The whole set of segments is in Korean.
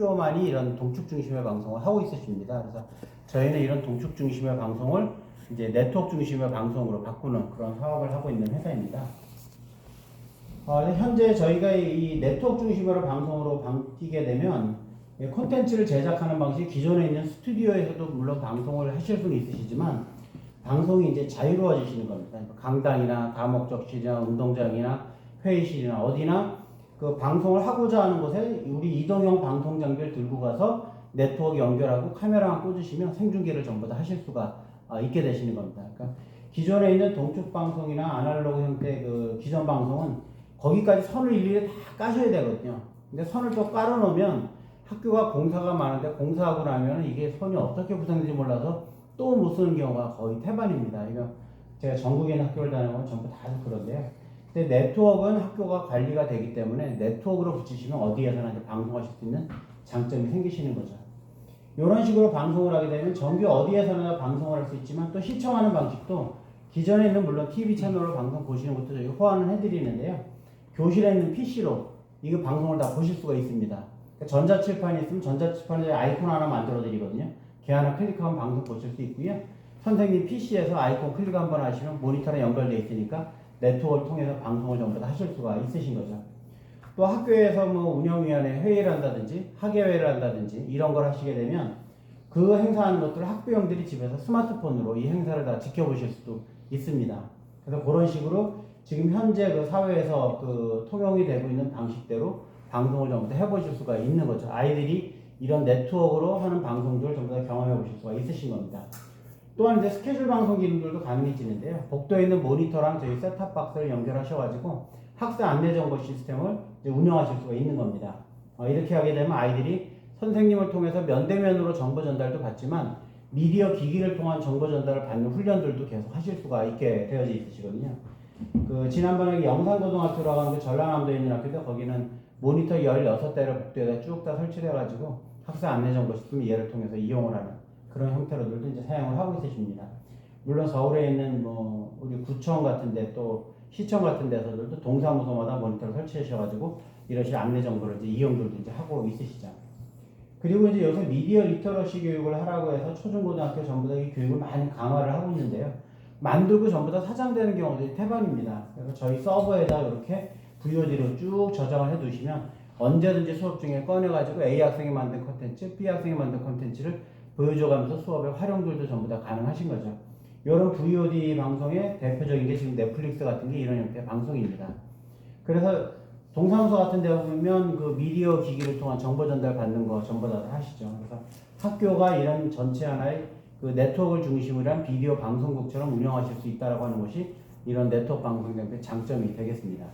학교만이 이런 동축 중심의 방송을 하고 있으십니다. 그래서 저희는 이런 동축 중심의 방송을 이제 네트워크 중심의 방송으로 바꾸는 그런 사업을 하고 있는 회사입니다. 현재 저희가 이 네트워크 중심으로 방송으로 바뀌게 되면 콘텐츠를 제작하는 방식이 기존에 있는 스튜디오에서도 물론 방송을 하실 수는 있으시지만 방송이 이제 자유로워지시는 겁니다. 강당이나 다목적실이나 운동장이나 회의실이나 어디나 그 방송을 하고자 하는 곳에 우리 이동형 방송 장비를 들고 가서 네트워크 연결하고 카메라만 꽂으시면 생중계를 전부 다 하실 수가 있게 되시는 겁니다. 그러니까 기존에 있는 동축 방송이나 아날로그 형태 그 기존 방송은 거기까지 선을 일일이 다 까셔야 되거든요. 근데 선을 또 깔아놓으면 학교가 공사가 많은데 공사하고 나면 이게 선이 어떻게 구성되는지 몰라서 또 못 쓰는 경우가 거의 태반입니다. 이거 제가 전국에 있는 학교를 다니면 전부 다 그런데요. 근데 네트워크는 학교가 관리가 되기 때문에 네트워크로 붙이시면 어디에서나 이제 방송하실 수 있는 장점이 생기시는 거죠. 이런 식으로 방송을 하게 되면 정규 어디에서나 방송을 할 수 있지만 또 시청하는 방식도 기존에 있는 물론 TV 채널로 방송 보시는 것도 저희가 호환을 해드리는데요. 교실에 있는 PC로 이거 방송을 다 보실 수가 있습니다. 그러니까 전자칠판이 있으면 전자칠판에 아이콘 하나 만들어 드리거든요. 걔 하나 클릭하면 방송 보실 수 있고요. 선생님 PC에서 아이콘 클릭 한번 하시면 모니터에 연결되어 있으니까 네트워크를 통해서 방송을 전부 다 하실 수가 있으신 거죠. 또 학교에서 뭐 운영위원회 회의를 한다든지 학예회를 한다든지 이런 걸 하시게 되면 그 행사하는 것들을 학부형들이 집에서 스마트폰으로 이 행사를 다 지켜보실 수도 있습니다. 그래서 그런 식으로 지금 현재 그 사회에서 그 통용이 되고 있는 방식대로 방송을 전부 다 해보실 수가 있는 거죠. 아이들이 이런 네트워크로 하는 방송들을 전부 다 경험해 보실 수가 있으신 겁니다. 또한 이제 스케줄 방송 기능들도 가능해지는데요. 복도에 있는 모니터랑 저희 셋탑박스를 연결하셔가지고 학생 안내 정보 시스템을 이제 운영하실 수가 있는 겁니다. 이렇게 하게 되면 아이들이 선생님을 통해서 면대면으로 정보 전달도 받지만 미디어 기기를 통한 정보 전달을 받는 훈련들도 계속 하실 수가 있게 되어져 있으시거든요. 그 지난번에 영산고등학교라고 하는 그 전라남도에 있는 학교인데 거기는 모니터 16대를 복도에다 쭉 다 설치해가지고 학생 안내 정보 시스템을 얘를 통해서 이용을 하는 그런 형태로들도 이제 사용을 하고 있으십니다. 물론 서울에 있는 뭐 우리 구청 같은데 또 시청 같은 데서들도 동사무소마다 모니터를 설치하셔가지고 이러실 안내 정보를 이제 이용들도 이제 하고 있으시죠. 그리고 이제 요새 미디어 리터러시 교육을 하라고 해서 초중고등학교 전부 다 이 교육을 많이 강화를 하고 있는데요. 만들고 전부 다 사장되는 경우들이 태반입니다. 그래서 저희 서버에다 이렇게 VOD로 쭉 저장을 해 두시면 언제든지 수업 중에 꺼내가지고 A 학생이 만든 컨텐츠, B 학생이 만든 컨텐츠를 보여줘가면서 수업의 활용들도 전부 다 가능하신 거죠. 이런 VOD 방송의 대표적인 게 지금 넷플릭스 같은 게 이런 형태의 방송입니다. 그래서 동사무소 같은 데 보면 그 미디어 기기를 통한 정보 전달 받는 거 전부 다 하시죠. 그래서 학교가 이런 전체 하나의 그 네트워크를 중심으로 한 비디오 방송국처럼 운영하실 수 있다라고 하는 것이 이런 네트워크 방송 장비의 장점이 되겠습니다.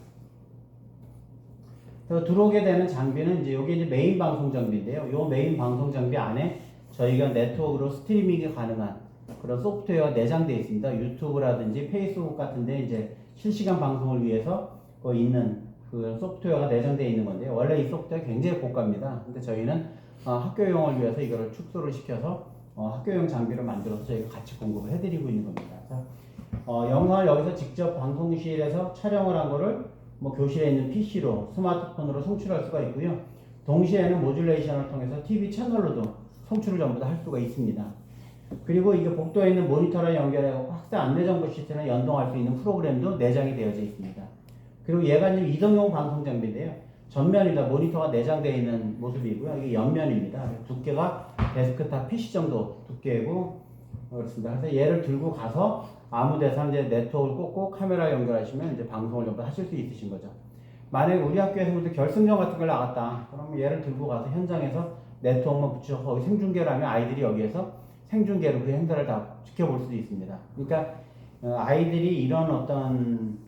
그래서 들어오게 되는 장비는 이제 여기 이제 메인 방송 장비인데요. 이 메인 방송 장비 안에 저희가 네트워크로 스트리밍이 가능한 그런 소프트웨어가 내장되어 있습니다. 유튜브라든지 페이스북 같은데 이제 실시간 방송을 위해서 있는 그 소프트웨어가 내장되어 있는 건데요. 원래 이 소프트웨어 굉장히 고가입니다. 근데 저희는 학교용을 위해서 이거를 축소를 시켜서 학교용 장비를 만들어서 저희가 같이 공급을 해드리고 있는 겁니다. 그래서 영상을 여기서 직접 방송실에서 촬영을 한 거를 뭐 교실에 있는 PC로 스마트폰으로 송출할 수가 있고요. 동시에는 모듈레이션을 통해서 TV 채널로도 송출을 전부 다 할 수가 있습니다. 그리고 이게 복도에 있는 모니터랑 연결해서 학생 안내 정보 시스템에 연동할 수 있는 프로그램도 내장이 되어져 있습니다. 그리고 얘가 이제 이동용 방송 장비인데요. 전면이다 모니터가 내장되어 있는 모습이고요. 이게 옆면입니다. 두께가 데스크탑 PC 정도 두께고 그렇습니다. 그래서 얘를 들고 가서 아무 데서 이제 네트워크를 꽂고 카메라 연결하시면 이제 방송을 전부 하실 수 있으신 거죠. 만약에 우리 학교에서 결승전 같은 걸 나갔다. 그러면 얘를 들고 가서 현장에서 네트워크만 붙여서 거기 생중계를 하면 아이들이 여기에서 생중계로 그 행사를 다 지켜볼 수도 있습니다. 그러니까 아이들이 이런 어떤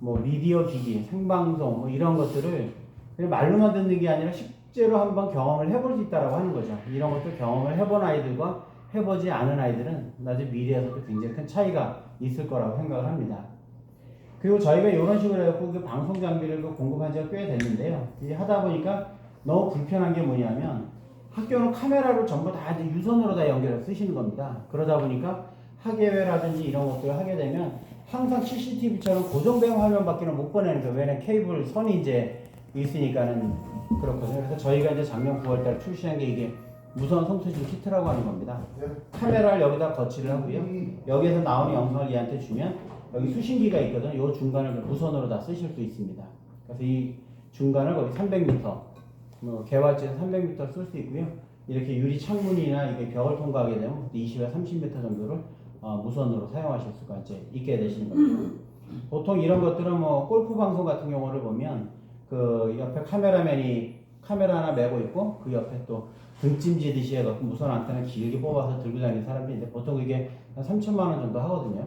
뭐 미디어 기기, 생방송 뭐 이런 것들을 그냥 말로만 듣는 게 아니라 실제로 한번 경험을 해볼 수 있다라고 하는 거죠. 이런 것도 경험을 해본 아이들과 해보지 않은 아이들은 나중에 미래에서도 굉장히 큰 차이가 있을 거라고 생각을 합니다. 그리고 저희가 이런 식으로 해갖고 그 방송 장비를 공급한 지가 꽤 됐는데요. 이제 하다 보니까 너무 불편한 게 뭐냐면 학교는 카메라로 전부 다 이제 유선으로 다 연결해서 쓰시는 겁니다. 그러다 보니까 학예회라든지 이런 것들을 하게 되면 항상 CCTV처럼 고정된 화면밖에는 못 보내는 거예요. 왜냐면 케이블 선이 이제 있으니까는 그렇거든요. 그래서 저희가 이제 작년 9월달 출시한 게 이게 무선 송수신 키트라고 하는 겁니다. 카메라를 여기다 거치를 하고요. 여기에서 나오는 영상을 얘한테 주면 여기 수신기가 있거든요. 이 중간을 무선으로 다 쓰실 수 있습니다. 그래서 이 중간을 거기 300m, 뭐 개활지에서 300m 쓸 수 있고요. 이렇게 유리 창문이나 이게 벽을 통과하게 되면 20에서 30m 정도를 무선으로 사용하실 수가 이제 있게 되시는 겁니다. 보통 이런 것들은 뭐 골프 방송 같은 경우를 보면 그 옆에 카메라맨이 카메라 하나 메고 있고 그 옆에 또 등짐지듯이 해갖고 무선 안테나 길게 뽑아서 들고 다니는 사람들인데 보통 그게 한 3천만 원 정도 하거든요.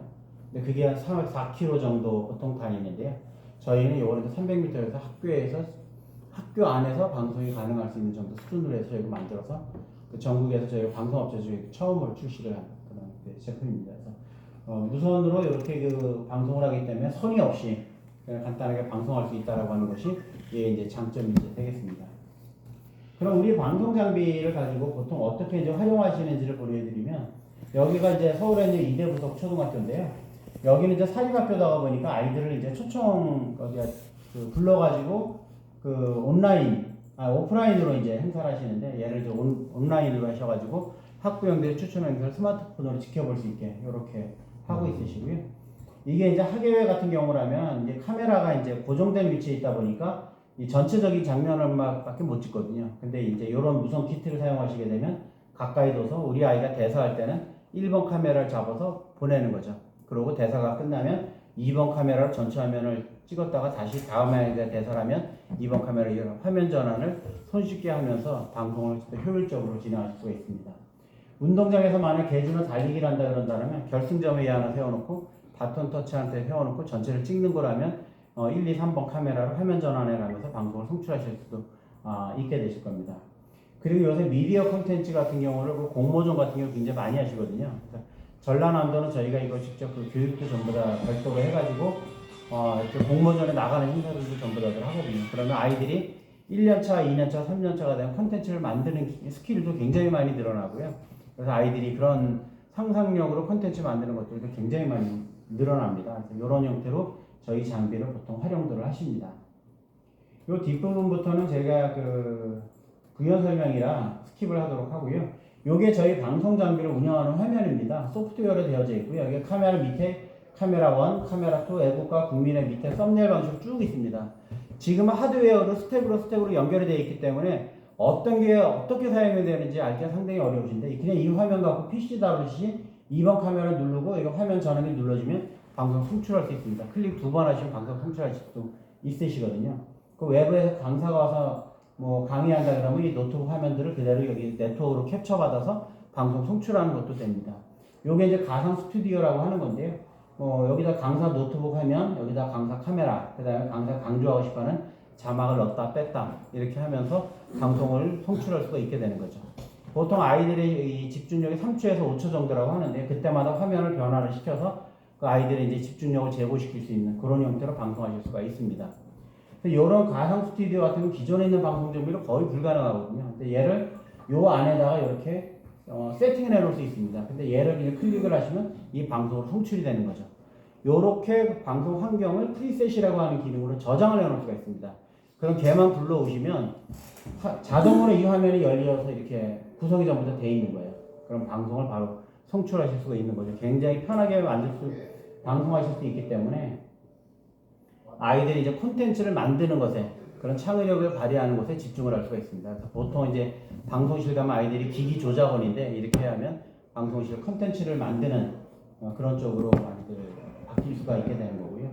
근데 그게 한 4km 정도 보통 다니는데요. 저희는 요거는 300m에서 학교 안에서 방송이 가능할 수 있는 정도 수준으로 해서 저희가 만들어서 그 전국에서 저희 방송업체 중에 처음으로 출시를 한 그런 제품입니다. 그래서 무선으로 이렇게 그 방송을 하기 때문에 선이 없이 그냥 간단하게 방송할 수 있다라고 하는 것이 이제 장점이 이제 되겠습니다. 그럼 우리 방송 장비를 가지고 보통 어떻게 이제 활용하시는지를 보여드리면 여기가 이제 서울에 있는 이대부석 초등학교인데요. 여기는 이제 사립학교다 보니까 아이들을 이제 초청 불러가지고 그 오프라인으로 이제 행사를 하시는데 얘를 이제 온라인으로 하셔가지고 학부형들의 추천 행사를 스마트폰으로 지켜볼 수 있게 이렇게 하고 있으시고요. 이게 이제 학예회 같은 경우라면 이제 카메라가 이제 고정된 위치에 있다 보니까 이 전체적인 장면을밖에 못 찍거든요. 근데 이제 이런 무선 키트를 사용하시게 되면 가까이 둬서 우리 아이가 대사할 때는 1번 카메라를 잡아서 보내는 거죠. 그리고 대사가 끝나면 2번 카메라로 전체 화면을 찍었다가 다시 다음 아이가 대사를 하면 2번 카메라 화면 전환을 손쉽게 하면서 방송을 효율적으로 진행할 수가 있습니다. 운동장에서 만약 개주는 달리기를 한다 그런다면 결승점에 하나 세워놓고 바톤 터치한테 세워놓고 전체를 찍는 거라면 1, 2, 3번 카메라로 화면 전환해 가면서 방송을 송출하실 수도 있게 되실 겁니다. 그리고 요새 미디어 콘텐츠 같은 경우를 그 공모전 같은 경우 굉장히 많이 하시거든요. 전라남도는 저희가 이거 직접 그 교육도 전부 다 별도로 해가지고 이렇게 공모전에 나가는 행사들도 전부 다들 하거든요. 그러면 아이들이 1년차, 2년차, 3년차가 되면 콘텐츠를 만드는 스킬도 굉장히 많이 늘어나고요. 그래서 아이들이 그런 상상력으로 콘텐츠 만드는 것들도 굉장히 많이 늘어납니다. 그래서 이런 형태로 저희 장비를 보통 활용들을 하십니다. 이 뒷부분부터는 제가 그 부연 설명이라 스킵을 하도록 하고요. 요게 저희 방송 장비를 운영하는 화면입니다. 소프트웨어로 되어져 있고요. 여기 카메라 밑에 카메라 1, 카메라 2, 애국가, 국민의 밑에 썸네일 방식으로 쭉 있습니다. 지금은 하드웨어로 스텝으로 연결이 되어 있기 때문에 어떤 게 어떻게 사용이 되는지 알기가 상당히 어려우신데 그냥 이 화면 갖고 PC 다루듯이 2번 카메라 누르고 이거 화면 전환기 눌러주면 방송 송출할 수 있습니다. 클릭 2번 하시면 방송 송출할 수도 있으시거든요. 그 외부에서 강사가 와서 뭐 강의한다 그러면 이 노트북 화면들을 그대로 여기 네트워크로 캡처받아서 방송 송출하는 것도 됩니다. 요게 이제 가상 스튜디오라고 하는 건데요. 여기다 강사 노트북 화면, 여기다 강사 카메라, 그 다음에 강사 강조하고 싶어하는 자막을 넣었다 뺐다 이렇게 하면서 방송을 송출할 수가 있게 되는 거죠. 보통 아이들의 이 집중력이 3초에서 5초 정도라고 하는데 그때마다 화면을 변화를 시켜서 그 아이들의 이제 집중력을 제고시킬 수 있는 그런 형태로 방송하실 수가 있습니다. 이런 가상 스튜디오 같은 건 기존에 있는 방송 장비로 거의 불가능하거든요. 근데 얘를 요 안에다가 이렇게 세팅을 해놓을 수 있습니다. 근데 얘를 그냥 클릭을 하시면 이 방송으로 송출이 되는 거죠. 요렇게 방송 환경을 프리셋이라고 하는 기능으로 저장을 해놓을 수가 있습니다. 그럼 걔만 불러오시면 자동으로 이 화면이 열려서 이렇게 구성이 전부 다 되어 있는 거예요. 그럼 방송을 바로 송출하실 수가 있는 거죠. 굉장히 편하게 방송하실 수 있기 때문에 아이들이 이제 콘텐츠를 만드는 것에 그런 창의력을 발휘하는 것에 집중을 할 수가 있습니다. 그래서 보통 이제 방송실 가면 아이들이 기기 조작원인데 이렇게 하면 방송실 콘텐츠를 만드는 그런 쪽으로 아이들 바뀔 수가 있게 되는 거고요.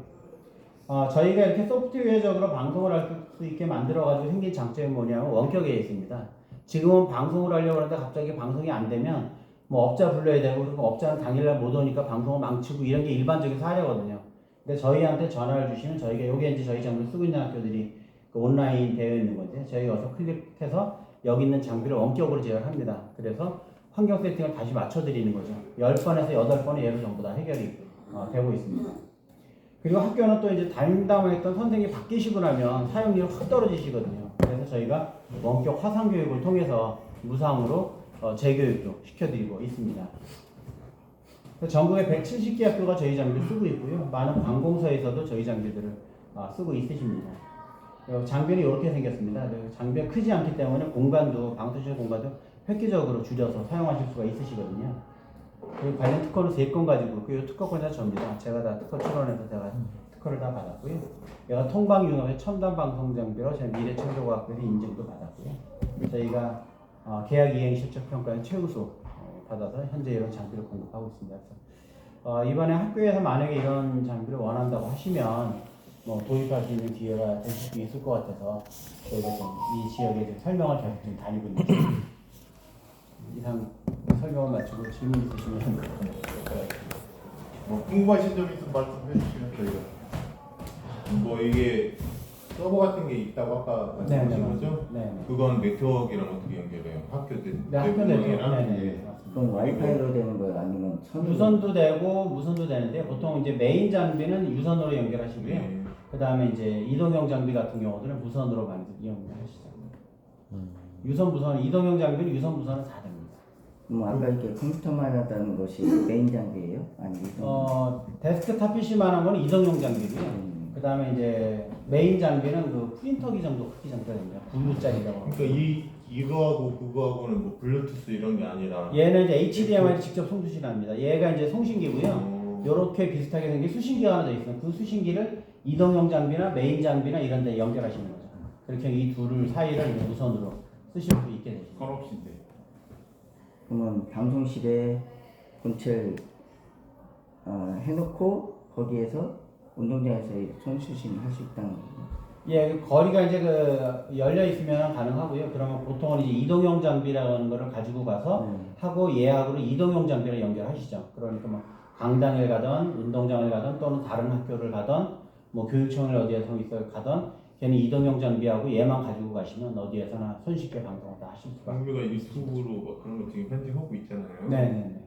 저희가 이렇게 소프트웨어적으로 방송을 할 수 있게 만들어가지고 생긴 장점이 뭐냐면 원격에 있습니다. 지금은 방송을 하려고 하는데 갑자기 방송이 안 되면 뭐 업자 불러야 되고 그리고 업자는 당일날 못 오니까 방송을 망치고 이런 게 일반적인 사례거든요. 근데 저희한테 전화를 주시면 저희가 여기 이제 저희 장비를 쓰고 있는 학교들이 그 온라인 되어 있는 건데 저희가 와서 클릭해서 여기 있는 장비를 원격으로 제어합니다. 그래서 환경 세팅을 다시 맞춰드리는 거죠. 10번에서 8번에 얘를 전부 다 해결이 되고 있습니다. 그리고 학교는 또 이제 담당했던 선생님이 바뀌시고 나면 사용률이 확 떨어지시거든요. 그래서 저희가 원격 화상 교육을 통해서 무상으로 재교육도 시켜드리고 있습니다. 전국에 170개 학교가 저희 장비를 쓰고 있고요. 많은 관공서에서도 저희 장비들을 쓰고 있으십니다. 장비는 이렇게 생겼습니다. 장비가 크지 않기 때문에 공간도 방수실 공간도 획기적으로 줄여서 사용하실 수가 있으시거든요. 그리고 관련 특허는 3건 가지고 있고 이 특허권이 다 접니다. 제가 다 특허 출원해서 제가 특허를 다 받았고요. 얘가 통방융합의 첨단 방송 장비로 제 미래창조과학부에서 인증도 받았고요. 저희가 계약 이행 실적 평가에 최우수 받아서 현재 이런 장비를 공급하고 있습니다. 그래서 이번에 학교에서 만약에 이런 장비를 원한다고 하시면 뭐 도입할 수 있는 기회가 될 수도 있을 것 같아서 저희가 좀 이 지역에 좀 설명을 계속 좀 다니고 있는 이상 설명을 마치고 질문 있으시면 뭐 궁금하신 점 있으면 말씀해 주시면 저희가 뭐 이게 서버 같은 게 있다고 아까 말씀하신 거죠? 네. 그건 네트워크랑 어떻게 연결해요? 학교 네, 학교 네트워크. 네. 그럼 와이파이로 되는 거예요? 아니면 천으로? 유선도 되고 무선도 되는데 보통 이제 메인 장비는 유선으로 연결하시고요. 네. 그 다음에 이제 이동형 장비 같은 경우들은 무선으로 많이 이용하시죠. 유선 무선 이동형 장비는 유선 무선은 다 됩니다. 그럼 아까 이렇게 컴퓨터만 하다는 것이 메인 장비예요? 아니면 데스크탑 PC만 한 거는 이동형 장비고요. 그 다음에 이제 메인 장비는 그 프린터기 정도 크기 정도 됩니다. 분류짜리라고. 그러니까 이거하고 그거하고는 뭐 블루투스 이런 게 아니라 얘는 이제 HDMI 직접 송수신합니다. 얘가 이제 송신기고요. 요렇게 비슷하게 생긴 수신기가 하나 더 있어요. 그 수신기를 이동형 장비나 메인 장비나 이런 데 연결하시는 거죠. 그렇게 이 둘 사이를 이제 무선으로 쓰실 수 있게 되죠. 컨옵신데. 그러면 방송실에 본체를 해놓고 거기에서 운동장에서 손수신 할 수 있다는 거예요? 예, 거리가 이제 열려 있으면 가능하고요. 그러면 보통은 이제 이동형 장비라고 하는 거를 가지고 가서 하고 예약으로 이동형 장비를 연결하시죠. 그러니까 뭐 강당을 가든 운동장을 가든 또는 다른 학교를 가든 뭐 교육청을 어디에서 가든 걔는 이동형 장비하고 얘만 가지고 가시면 어디에서나 손쉽게 방송을 다 하실 수가. 우리가 유튜브로 뭐 그런 거 지금 현재 하고 있잖아요. 네네네.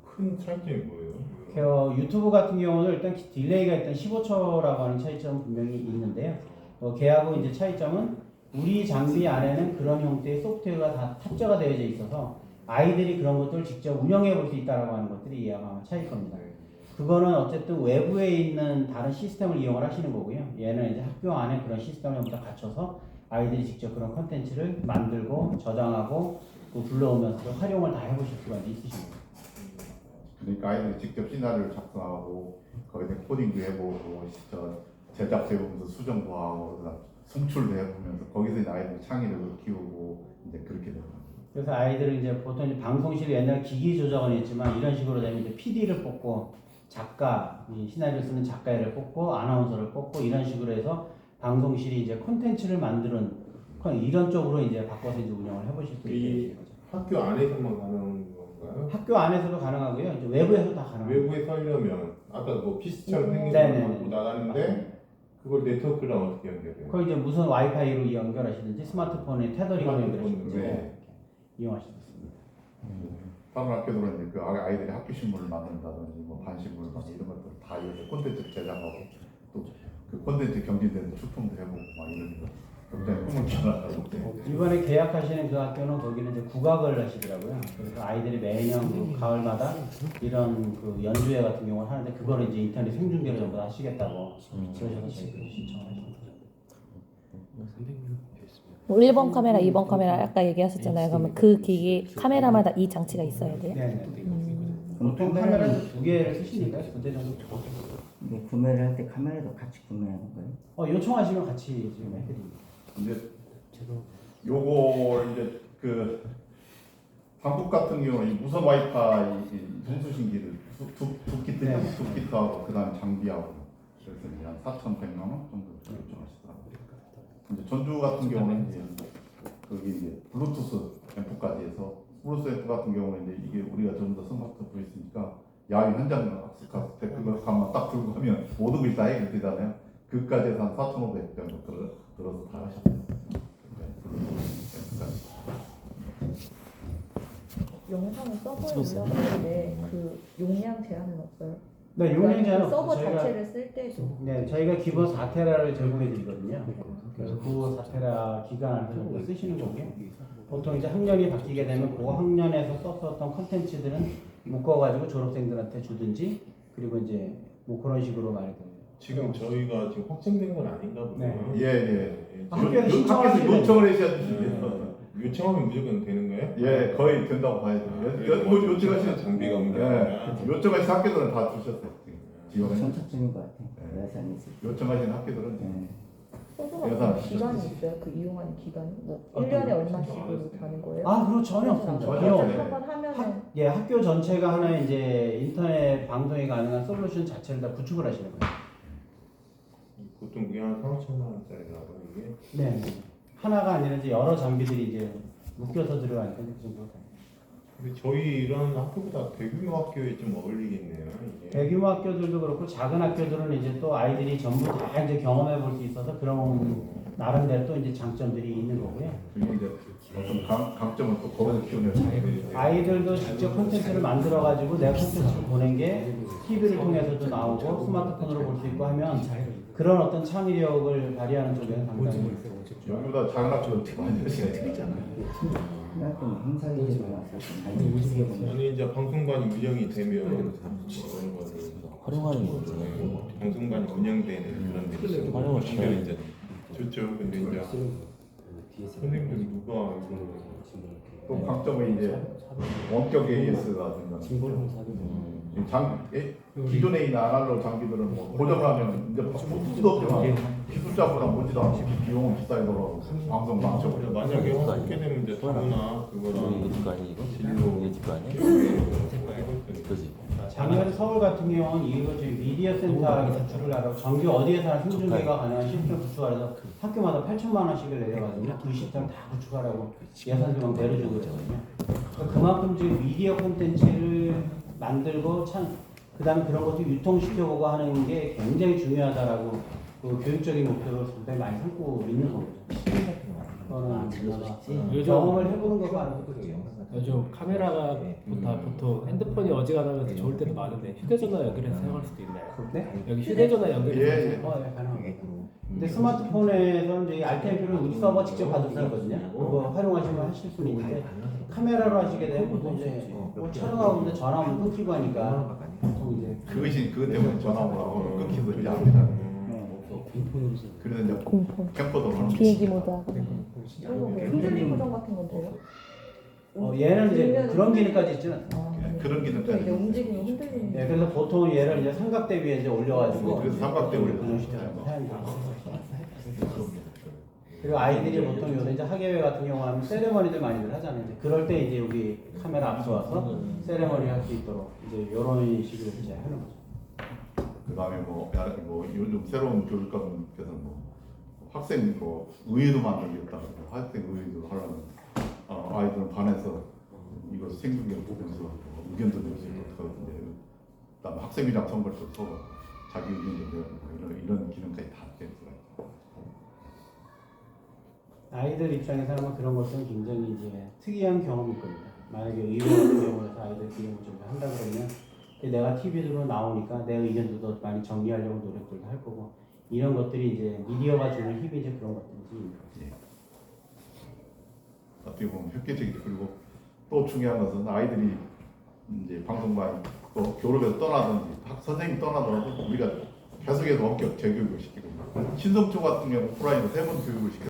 큰 차이점이 뭐예요? 유튜브 같은 경우는 일단 딜레이가 일단 15초라고 하는 차이점은 분명히 있는데요. 걔하고 이제 차이점은 우리 장비 안에는 그런 형태의 소프트웨어가 다 탑재가 되어져 있어서 아이들이 그런 것들을 직접 운영해 볼 수 있다라고 하는 것들이 아마 차이일 겁니다. 그거는 어쨌든 외부에 있는 다른 시스템을 이용을 하시는 거고요. 얘는 이제 학교 안에 그런 시스템을 전부 다 갖춰서 아이들이 직접 그런 컨텐츠를 만들고 저장하고 또 불러오면서 활용을 다 해보실 수가 있으십니다. 그러니까 아이들이 직접 시나리오를 작성하고 거기에 코딩도 해보고 제작도 해보면서 수정도 하고 그다음 송출도 해보면서 거기서 이제 아이들이 창의력을 키우고 이제 그렇게 되는 거예요. 그래서 아이들은 이제 보통 이제 방송실에 옛날 기기 조작은 했지만 이런 식으로 되면 이제 PD를 뽑고 작가, 이 시나리오 쓰는 작가를 뽑고 아나운서를 뽑고 이런 식으로 해서 방송실이 이제 콘텐츠를 만드는 이런 쪽으로 이제 바꿔서 이제 운영을 해보실 수 있게 되는 거죠. 학교 안에서만 가능한 건가요? 학교 안에서도 가능하고요. 이제 외부에서도 다 가능합니다. 외부에 살려면 아까 뭐 PC처럼 생긴 네네네. 거 갖고 나가는데 그걸 네트워크랑 어떻게 연결해요? 그걸 이제 무슨 와이파이로 연결하시든지 스마트폰에 테더링으로 연결하시든지 네. 이용하실 수 있습니다. 다른 학교들은 이제 그 아이들이 학교 신문을 만든다든지 뭐 반신문을 만든다든지 이런 것들 다 이렇게 콘텐츠를 제작하고 또 그 콘텐츠 경진되는 출품도 해보고 막 이런 거 굉장히 꿈을 키워나가고 이번에 계약하시는 그 학교는 거기는 이제 국악을 하시더라고요. 그래서 아이들이 매년 그 가을마다 이런 그 연주회 같은 경우를 하는데 그거를 이제 인터넷 생중계로 전부 다 하시겠다고 그러셔서 저희들이 신청하셨습니다. 1번 카메라, 2번 카메라 아까 얘기하셨잖아요. 그러면 그 기기 카메라마다 이 장치가 있어야 돼요? 네. 보통 카메라는 2개를 쓰시니까 2대 정도 근데 구매를 할 때 카메라도 같이 구매하는 거예요? 요청하시면 같이 지금 해드립니다. 근데 요거 이제 그 한국 같은 경우는 이 무선 와이파이 송수신기를 두 키트하고 그다음 장비하고 그래서 이제 한 4,100만 원 정도 요청하시더라고요. 이제 전주 같은 경우는 이제 거기 이제 블루투스 앰프까지 해서 블루투스 앰프 같은 경우는 이제 이게 우리가 전부 다 스마트폰 있으니까 야외 현장 갔을 때 그거 가만 딱 들고 가면 모든 것이 다 해결되잖아요. 그까지 해서 한 4,500 정도 들어서 다 하셨어요. 영상을 서버에 올라가는데 그 용량 제한은 없어요? 네, 용량 제한 그 서버 저희가 자체를 쓸 때도 네, 저희가 기본 4테라를 제공해 드리거든요. 그래서 그 4테라 기간 안에 쓰시는 거고요. 보통 이제 학년이 바뀌게 되면 그 학년에서 썼었던 컨텐츠들은 묶어가지고 졸업생들한테 주든지 그리고 이제 뭐 그런 식으로 많이 지금 저희가 지금 확정된 건 아닌가 보네요. 예, 예. 학교에서 요- 신청하시면 학교에서 요청을 해셔야 네. 되시죠. 요청하면 무조건 되는 거예요? 예, 거의 된다고 봐야 돼요. 요청하시는 장비가 온 게 아니라. 요청하신 학교들은 다 주셨어요. 지원해. 선착순인 것 같아요. 예산이지. 요청하신 학교들은 네. 소주가 예산 무슨 기간이 있어요? 그 이용하는 기간이? 뭐 1년에 얼마씩으로 자는 거예요? 아, 그렇죠. 전혀 없습니다. 전혀 비용. 없어요. 한번 하면은 예, 학교 전체가 하나의 이제 인터넷 방송이 가능한 솔루션 자체를 다 구축을 하시는 거예요. 보통 그게 한 3천만 원짜리라고 이게. 네. 하나가 아니라 이제 여러 장비들이 이제 묶여서 들어가니까 그 정도가 돼요. 근데 저희 이런 학교보다 대규모 학교에 좀 어울리겠네요. 이게. 대규모 학교들도 그렇고 작은 학교들은 이제 또 아이들이 전부 다 이제 경험해 볼 수 있어서 그런 나름대로 또 이제 장점들이 있는 거고요. 그리고 이제 어떤 강점은 또 거기서 키우는 아이들도 직접 콘텐츠를 만들어 가지고 내 콘텐츠를 보낸 게 TV를 통해서도 나오고 스마트폰으로 볼 수 있고 하면 그런 어떤 창의력을 발휘하는 쪽에는 상당히 여기보다 작은 학교는 많이 하시잖아요. 그만큼 행사 위주로 와서 잘 움직여보면 아니 이제 방송관이 운영이 되면 이런 거를 활용하는 거죠. 방송관이 운영되는 그런 데서 활용을 연결이 이제 좋죠. 근데 이제 선생님들 누가 이거 또 강점은 이제 원격 AS라든가 기존에 있는 아날로그 장비들은 뭐 고정하면 이제 수도 없지만 기술자보다 뭔지도 않고 비용은 비싸더라고 방송 망쳐버려. 만약에 그렇게 되면 이제 다루나 그거랑 이게 집거 아니야 이거? 진로 이게 집거 아니야? 그지. 작년 서울 같은 경우는 이거 지금 미디어 센터 구축을 하라고 정규 어디에서나 생중계가 가능한 시스템 구축하려서 학교마다 8천만 원씩을 내려가지고 그 시스템 다 구축하라고 예산을 막 내려주고 있거든요. 그만큼 지금 미디어 콘텐츠를 만들고 그다음에 그런 것도 유통시켜보고 하는 게 굉장히 중요하다라고 그 교육적인 목표를 상당히 많이 삼고 있는 거죠. 그거는 경험을 해보는 거가 아니고 요즘 카메라가 보통 핸드폰이 어지간하면 좋을 때도 많은데 휴대전화 연결해서 사용할 수도 있나요? 네? 여기 휴대전화 연결해서 예, 예. 네, 가능합니다. 근데 스마트폰에서는 이제 RTMP를 우리 서버 직접 받을 수 있거든요. 그거 활용하시면 하실 수는 있는데 카메라로 하시게 되면 보통 이제 뭐 촬영하고 있는데 전화 오면 끊기고 하니까 보통 이제 그것이 그것 때문에 전화 오라고 끊기고 이제 합니다. 그래서 이제 공포. 캠퍼도 넣는 비행기 모드 하고. 그리고 뭐 흔들림 보정 같은 건 돼요? 얘는 이제 그런 기능까지 있지는 않아요. 아, 그런 또 이제 기능까지. 움직이면 흔들리는 네, 그래서 보통 얘를 이제 삼각대 위에 이제 올려가지고 그래서 삼각대 올려. 고정시켜서 사용해요. 그리고 아이들이 보통 요새 이제 학예회 같은 경우 하면 세레머니들 많이들 하잖아요. 이제 그럴 때 이제 여기 카메라 앞서 와서 세레머니 할 수 있도록 이제 이런 식으로 이제 하는 거죠. 그다음에 뭐 요즘 새로운 교육감께서 뭐 학생 뭐 의회도 만들겠다. 학생 의회도 하려면 아이들 반에서 이거 생중계 보면서 의견도 낼 수 있고 그다음에 학생이랑 선거도 서로 자기 의견도 내고 이런 기능까지 다 될 수가 있고. 아이들 입장에서 하면 그런 것은 굉장히 이제 특이한 경험일 겁니다. 만약에 의회 같은 경우에서 아이들 이런 좀 한다 그러면 내가 TV로 나오니까 내 의견도 더 많이 정리하려고 노력들도 할 거고 이런 것들이 이제 미디어가 주는 힘이 이제 그런 것들이지. 예. 어떻게 보면 획기적이죠. 그리고 또 중요한 것은 아이들이 이제 방송관 또 교육에서 떠나든지 선생님 떠나더라도 우리가 계속해서 원격 재교육을 시키고 신성초 같은 경우 오프라인으로 3번 교육을 시켜.